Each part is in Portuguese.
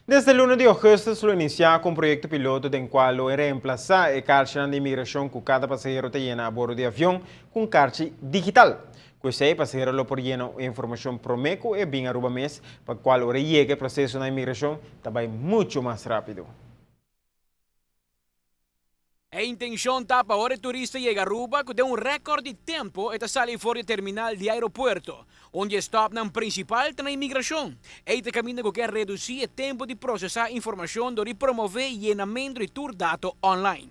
Desde el 1 de agosto lo inicia con un proyecto piloto en cual lo reemplaza el carnet de inmigración que cada pasajero te llena a bordo de avión con carnet digital. Pues el pasajero lo por lleno información promeco y bien aruba mes para cual ahora llegue el proceso de inmigración también mucho más rápido. A intenção está para o turista chegar a Aruba que tem recorde de tempo e sair fora do terminal de aeroporto, onde stop na principal na imigração. Este caminho que quer reduzir o tempo de processar informação e promover o llenamento de tour data online.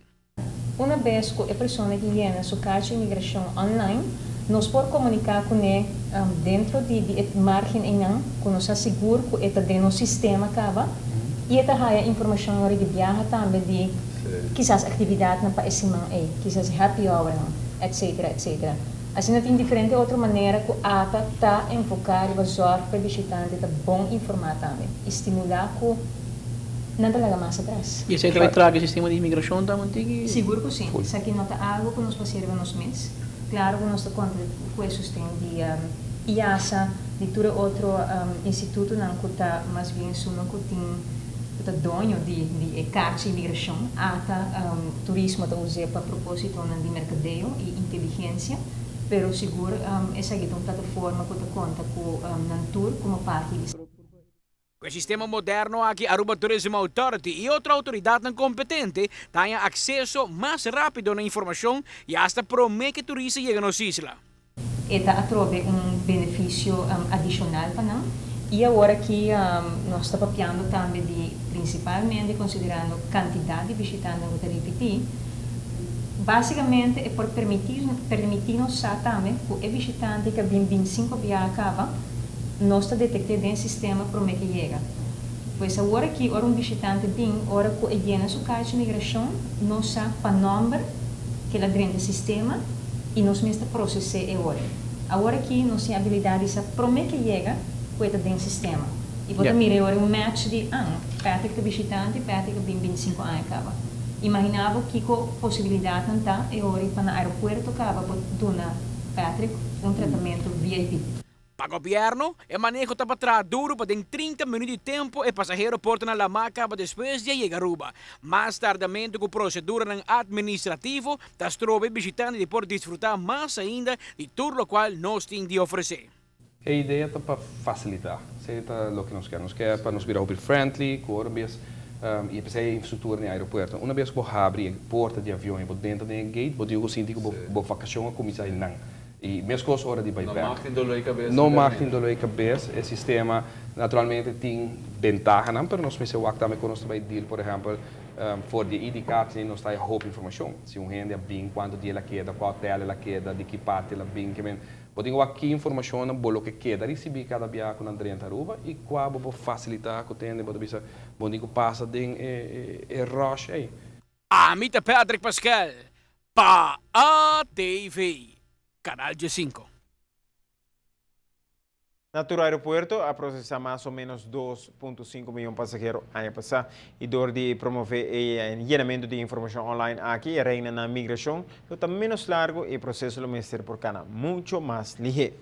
Uma vez que a pessoa que llena sua carta de imigração online, nós podemos comunicar com ele dentro de margem que nós asseguramos que está dentro do sistema acaba e está a informação de viagem também de quizás atividade na país quizás happy hour, etc, etc. Assim, tem diferente outra maneira que a ATA está enfocada para zorgar para o visitante está bom informar também, estimular que não talaga mais atrás. E você vai trazer o sistema de imigração também? Seguro que sim. Isso aqui não está algo que nós fazemos nos meses. Claro que nós estamos com o sistema de IASA, de todo outro instituto que está mais bem suno que tem o dono de carta de imigração, ata turismo está usando para propósito de mercadeio e inteligência, pero seguro essa aqui é uma plataforma que conta com Nantur como parte disso. Com o sistema moderno aqui, Aruba Tourism Authority e outra autoridade competente têm acesso mais rápido na informação e até promete que turistas cheguem nos islas. Eta trove benefício adicional para nós. E agora que nós estamos papiando também principalmente considerando a quantidade de visitantes que repetir, basicamente é por permitir-nos também que o visitante que vem 25 dias acaba, nós está detectando dentro do sistema para que chega. Pois agora que visitante vem, agora que ele llena sua carta de imigração, nós sabemos para o número que ele dentro do sistema e nós mesmos processamos agora. Agora que nós temos a habilidade de saber para que chega, coisa dentro do sistema. E pode mirar um match de Patrick visitante, Patrick tem 25 anos acaba. Imaginava que com possibilidade não está, e agora para o aeroporto acaba por dar Patrick tratamento VIP. Para o governo, o manejo está para trás duro para 30 minutos de tempo e o passageiro porta na lama acaba depois de chegar a Aruba. Mais tardamente, com a procedura administrativa, das trove visitante de poder desfrutar mais ainda de tudo o qual nós temos de oferecer. A ideia está para facilitar. Isso é o que nós queremos. Nós queremos para nos virar friendly, com a e a infraestrutura no aeroporto. Uma vez que você abre a porta de avião e dentro do gate, você diz que você vacação como isso aí não. E mesmo com as horas de bypass. Não marca dolor de cabeça. Não marca dolor de cabeça. O sistema naturalmente tem vantagem, mas nós precisamos também quando nós vai deal, por exemplo, for de ID card, nós temos a roupa informação. Se um rende bem quanto dia ela queda, qual tela ela queda, de que parte ela bem, que bem. Podemos aqui informação no bolo que queda, receber cada dia com André Taruba e qual vou facilitar que tem, pode ser, bonito passa de rush aí. Amita Patrick Pascal, para a TV, Canal G5. Natura Aeropuerto a processar mais ou menos 2,5 milhões de passageiros ano passado e dor de promover o llenamento de informação online aqui, reina na migração, então menos largo e o processo do Ministério por Cana muito mais ligeiro.